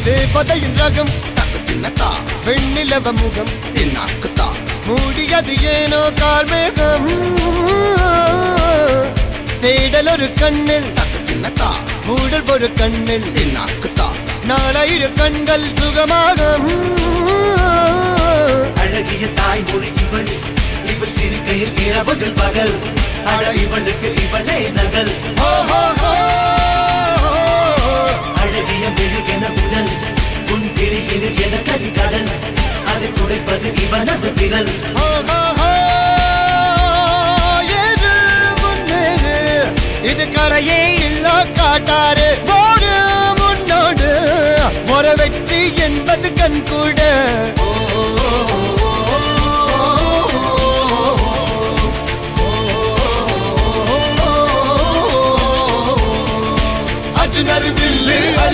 தேவதையின் ரகம் தக்கத்தின்னதா வெண்ணிலவ முகம் என்னாக்குதா மூடியது ஏனோ கார்மேகம் தேடல் ஒரு கண்ணில் தக்கத்தின்னதா மூடல் ஒரு கண்ணில் என்னாக்குதா நாளையிரு கண்கள் சுகமாக அழகிய தாய்மொழி இவள் இவள் சிரிக்கையில் இரவுகள் பகல் அழ இவளுக்கு இவளே நகல் அழகிய மெழுகென உடல் உன் கிளியினில் என கரி கடல் அதை துடைப்பது இவனது விரல் இது கரையே